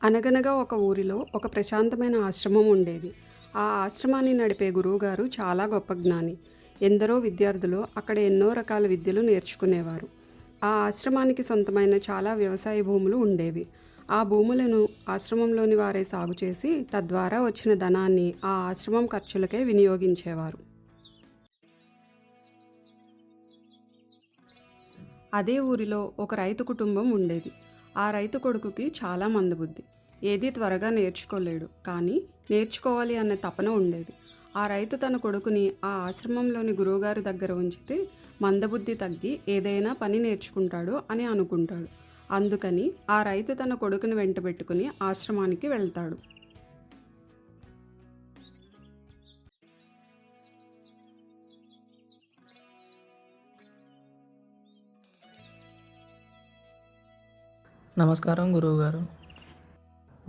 అనగనగా ఒక ఊరిలో ఒక ప్రశాంతమైన ఆశ్రమం ఉండేది. ఆ ఆశ్రమాన్ని నడిపే గురువుగారు చాలా గొప్ప జ్ఞాని. ఎందరో విద్యార్థులు అక్కడ ఎన్నో రకాల విద్యలు నేర్చుకునేవారు. ఆ ఆశ్రమానికి సొంతమైన చాలా వ్యవసాయ భూములు ఉండేవి. ఆ భూములను ఆశ్రమంలోని వారే సాగు చేసి తద్వారా వచ్చిన ధనాన్ని ఆ ఆశ్రమం ఖర్చులకే వినియోగించేవారు. అదే ఊరిలో ఒక రైతు కుటుంబం ఉండేది. ఆ రైతు కొడుకుకి చాలా మందబుద్ధి. ఏదీ త్వరగా నేర్చుకోలేడు, కానీ నేర్చుకోవాలి అనే తపన ఉండేది. ఆ రైతు తన కొడుకుని ఆ ఆశ్రమంలోని గురువుగారి దగ్గర ఉంచితే మందబుద్ధి తగ్గి ఏదైనా పని నేర్చుకుంటాడు అని అనుకుంటాడు. అందుకని ఆ రైతు తన కొడుకుని వెంటబెట్టుకుని ఆశ్రమానికి వెళ్తాడు. నమస్కారం గురువుగారు.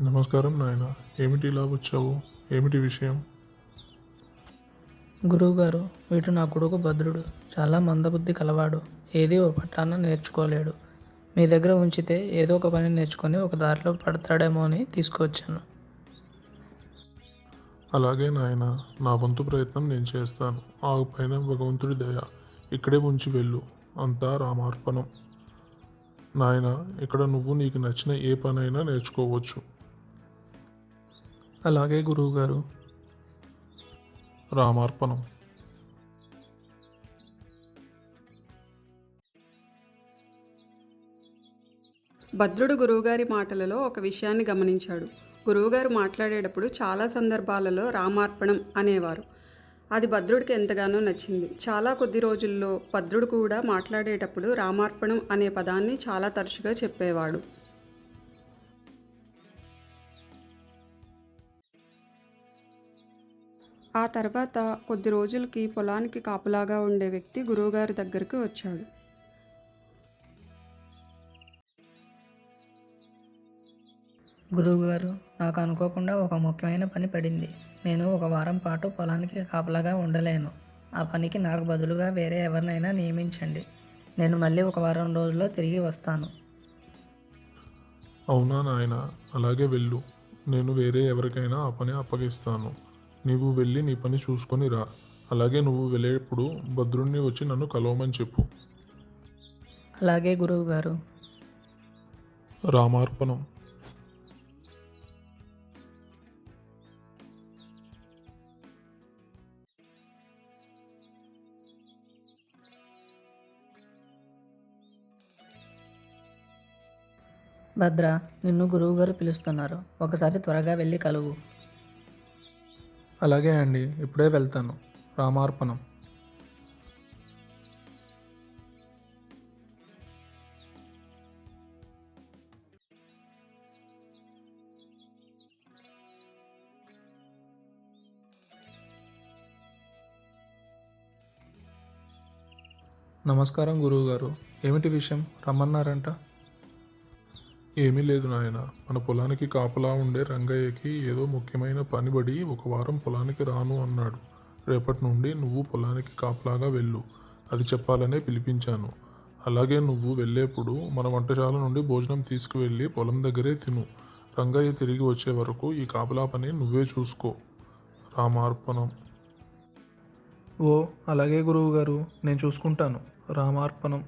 నమస్కారం నాయన. ఏమిటి ఇలా వచ్చావు? ఏమిటి విషయం? గురువుగారు, వీడు నా కొడుకు భద్రుడు. చాలా మందబుద్ధి కలవాడు. ఏది ఓ పట్టాన నేర్చుకోలేడు. మీ దగ్గర ఉంచితే ఏదో ఒక పని నేర్చుకొని ఒక దారిలో పడతాడేమో అని తీసుకువచ్చాను. అలాగే నాయన, నా వంతు ప్రయత్నం నేను చేస్తాను. ఆ పైన భగవంతుడి దయ. ఇక్కడే ఉంచి వెళ్ళు. అంతా రామార్పణం. నాయన, ఇక్కడ నువ్వు నీకు నచ్చిన ఏ పనైనా నేర్చుకోవచ్చు. అలాగే గురువుగారు. రామార్పణం. భద్రుడు గురువుగారి మాటలలో ఒక విషయాన్ని గమనించాడు. గురువుగారు మాట్లాడేటప్పుడు చాలా సందర్భాలలో రామార్పణం అనేవారు. అది భద్రుడికి ఎంతగానో నచ్చింది. చాలా కొద్ది రోజుల్లో భద్రుడు కూడా మాట్లాడేటప్పుడు రామార్పణం అనే పదాన్ని చాలా తరచుగా చెప్పేవాడు. ఆ తర్వాత కొద్ది రోజులకి పొలానికి కాపులాగా ఉండే వ్యక్తి గురువుగారి దగ్గరికి వచ్చాడు. గురువుగారు, నాకు అనుకోకుండా ఒక ముఖ్యమైన పని పడింది. నేను ఒక వారం పాటు పొలానికి కాపలాగా ఉండలేను. ఆ పనికి నాకు బదులుగా వేరే ఎవరినైనా నియమించండి. నేను మళ్ళీ ఒక వారం రోజుల్లో తిరిగి వస్తాను. అవునా నాయన, అలాగే వెళ్ళు. నేను వేరే ఎవరికైనా ఆ పని అప్పగిస్తాను. నీవు వెళ్ళి నీ పని చూసుకొని రా. అలాగే నువ్వు వెళ్ళేప్పుడు భద్రుణ్ణి వచ్చి నన్ను కలవమని చెప్పు. అలాగే గురువుగారు. రామార్పణం. భద్ర, నిన్ను గురువుగారు పిలుస్తున్నారు. ఒకసారి త్వరగా వెళ్ళి కలువు. అలాగే అండి, ఇప్పుడే వెళ్తాను. రామార్పణం. నమస్కారం గురువుగారు. ఏమిటి విషయం? రమ్మన్నారంట. ఏమీ లేదు నాయన, మన పొలానికి కాపలా ఉండే రంగయ్యకి ఏదో ముఖ్యమైన పని పడి ఒక వారం పొలానికి రాను అన్నాడు. రేపటి నుండి నువ్వు పొలానికి కాపలాగా వెళ్ళు. అది చెప్పాలనే పిలిపించాను. అలాగే నువ్వు వెళ్ళేప్పుడు మన వంటశాల నుండి భోజనం తీసుకువెళ్ళి పొలం దగ్గరే తిను. రంగయ్య తిరిగి వచ్చే వరకు ఈ కాపలా పని నువ్వే చూసుకో. రామార్పణం. ఓ, అలాగే గురువుగారు, నేను చూసుకుంటాను. రామార్పణం.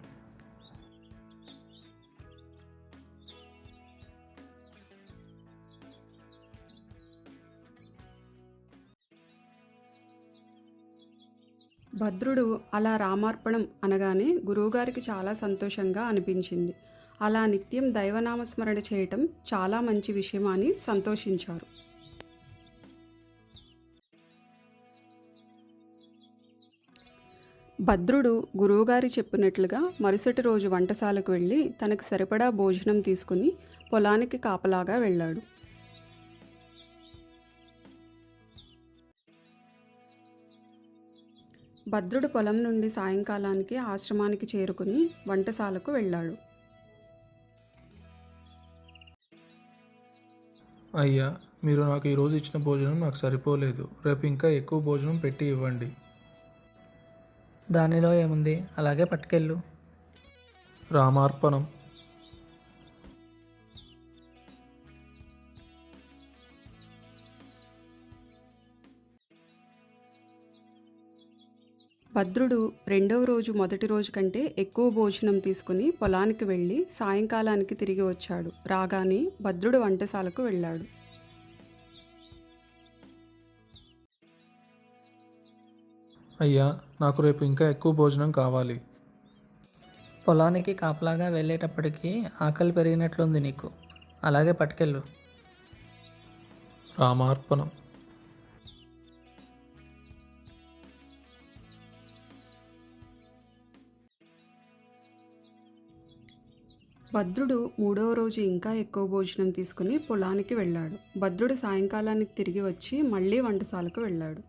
భద్రుడు అలా రామార్పణం అనగానే గురువుగారికి చాలా సంతోషంగా అనిపించింది. అలా నిత్యం దైవనామస్మరణ చేయటం చాలా మంచి విషయం అని సంతోషించారు. భద్రుడు గురువుగారి చెప్పినట్లుగా మరుసటి రోజు వంటశాలకు వెళ్ళి తనకు సరిపడా భోజనం తీసుకుని పొలానికి కాపలాగా వెళ్ళాడు. భద్రుడు పొలం నుండి సాయంకాలానికి ఆశ్రమానికి చేరుకుని వంటశాలకు వెళ్ళాడు. అయ్యా, మీరు నాకు ఈరోజు ఇచ్చిన భోజనం నాకు సరిపోలేదు. రేపు ఇంకా ఎక్కువ భోజనం పెట్టి ఇవ్వండి. దానిలో ఏముంది, అలాగే పట్టుకెళ్ళు. రామార్పణం. భద్రుడు రెండవ రోజు మొదటి రోజు కంటే ఎక్కువ భోజనం తీసుకుని పొలానికి వెళ్ళి సాయంకాలానికి తిరిగి వచ్చాడు. రాగానే భద్రుడు వంటశాలకు వెళ్ళాడు. అయ్యా, నాకు రేపు ఇంకా ఎక్కువ భోజనం కావాలి. పొలానికి కాపలాగా వెళ్ళేటప్పటికి ఆకలి పెరిగినట్లుంది నీకు. అలాగే పట్టుకెళ్ళు. రామార్పణం. భద్రుడు మూడవ రోజు ఇంకా ఎక్కువ భోజనం తీసుకుని పొలానికి వెళ్ళాడు. భద్రుడు సాయంకాలానికి తిరిగి వచ్చి మళ్ళీ వంటశాలకు వెళ్ళాడు.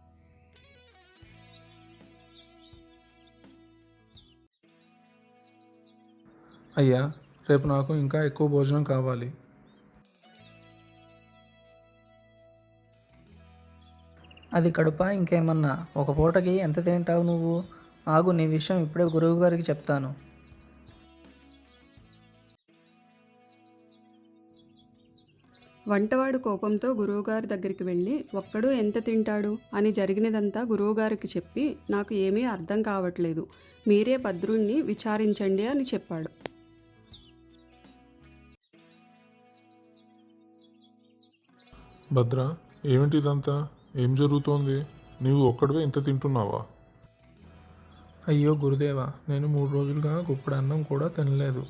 అయ్యా, రేపు నాకు ఇంకా ఎక్కువ భోజనం కావాలి. అది కడుపా ఇంకేమన్నా? ఒక పూటకి ఎంత తింటావు నువ్వు? ఆగు, నీ విషయం ఇప్పుడే గురువు గారికి చెప్తాను. వంటవాడు కోపంతో గురువుగారి దగ్గరికి వెళ్ళి ఒక్కడు ఎంత తింటాడు అని జరిగినదంతా గురువుగారికి చెప్పి, నాకు ఏమీ అర్థం కావట్లేదు, మీరే భద్రుణ్ణి విచారించండి అని చెప్పాడు. భద్ర, ఏమిటి ఇదంతా? ఏం జరుగుతోంది? నీవు ఒక్కడివే ఇంత తింటున్నావా? అయ్యో గురుదేవా, నేను 3 రోజులుగా గుప్పుడు అన్నం కూడా తినలేదు.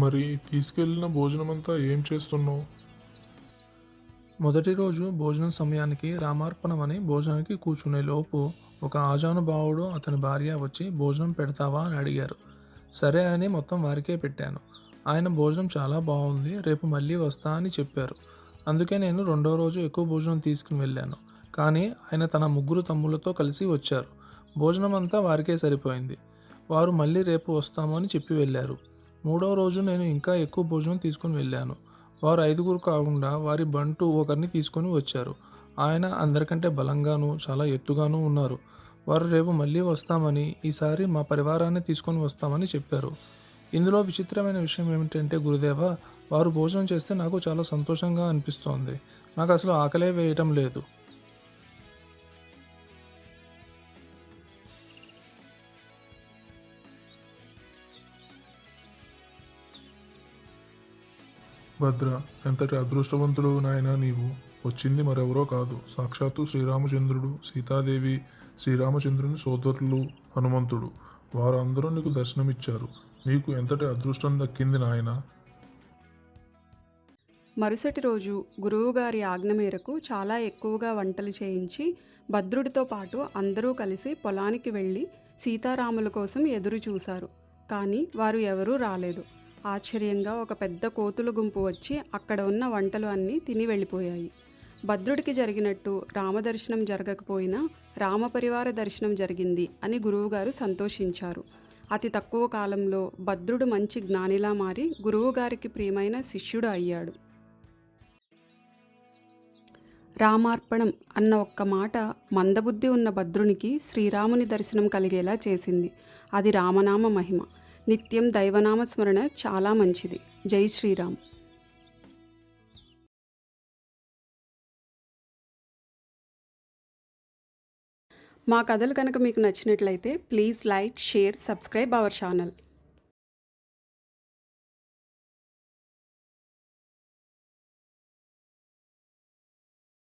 మరి తీసుకెళ్ళిన భోజనమంతా ఏం చేస్తున్నావు? మొదటి రోజు భోజనం సమయానికి రామార్పణం అని భోజనానికి కూర్చునే లోపు ఒక ఆజానుభావుడు అతని భార్య వచ్చి భోజనం పెడతావా అని అడిగారు. సరే అని మొత్తం వారికే పెట్టాను. ఆయన భోజనం చాలా బాగుంది, రేపు మళ్ళీ వస్తా అని చెప్పారు. అందుకే నేను రెండో రోజు ఎక్కువ భోజనం తీసుకుని వెళ్ళాను. కానీ ఆయన తన 3 తమ్ముళ్ళతో కలిసి వచ్చారు. భోజనం అంతా వారికే సరిపోయింది. వారు మళ్ళీ రేపు వస్తామని చెప్పి వెళ్ళారు. మూడో రోజు నేను ఇంకా ఎక్కువ భోజనం తీసుకుని వెళ్ళాను. వారు 5గురు కాకుండా వారి బంటు ఒకరిని తీసుకొని వచ్చారు. ఆయన అందరికంటే బలంగాను చాలా ఎత్తుగాను ఉన్నారు. వారు రేపు మళ్ళీ వస్తామని, ఈసారి మా పరివారాన్ని తీసుకొని వస్తామని చెప్పారు. ఇందులో విచిత్రమైన విషయం ఏమిటంటే గురుదేవ, వారు భోజనం చేస్తే నాకు చాలా సంతోషంగా అనిపిస్తోంది. నాకు అసలు ఆకలే వేయటం లేదు. భద్ర, ఎంతటి అదృష్టవంతుడు నాయనా నీవు. వచ్చింది మరెవరో కాదు, సాక్షాత్తు శ్రీరామచంద్రుడు, సీతాదేవి, శ్రీరామచంద్రుని సోదరులు, హనుమంతుడు. వారు అందరూ నీకు దర్శనమిచ్చారు. నీకు ఎంతటి అదృష్టం దక్కింది నాయనా. మరుసటి రోజు గురువుగారి ఆజ్ఞ మేరకు చాలా ఎక్కువగా వంటలు చేయించి భద్రుడితో పాటు అందరూ కలిసి పొలానికి వెళ్ళి సీతారాముల కోసం ఎదురు చూశారు. కానీ వారు ఎవరూ రాలేదు. ఆశ్చర్యంగా ఒక పెద్ద కోతుల గుంపు వచ్చి అక్కడ ఉన్న వంటలు అన్నీ తిని వెళ్ళిపోయాయి. భద్రుడికి జరిగినట్టు రామదర్శనం జరగకపోయినా రామపరివార దర్శనం జరిగింది అని గురువుగారు సంతోషించారు. అతి తక్కువ కాలంలో భద్రుడు మంచి జ్ఞానిలా మారి గురువుగారికి ప్రియమైన శిష్యుడు అయ్యాడు. రామార్పణం అన్న ఒక్క మాట మందబుద్ధి ఉన్న భద్రునికి శ్రీరాముని దర్శనం కలిగేలా చేసింది. అది రామనామ మహిమ. నిత్యం దైవనామ స్మరణ చాలా మంచిది. జై శ్రీరామ్. మా కథలు కనుక మీకు నచ్చినట్లయితే please like, share, subscribe our channel.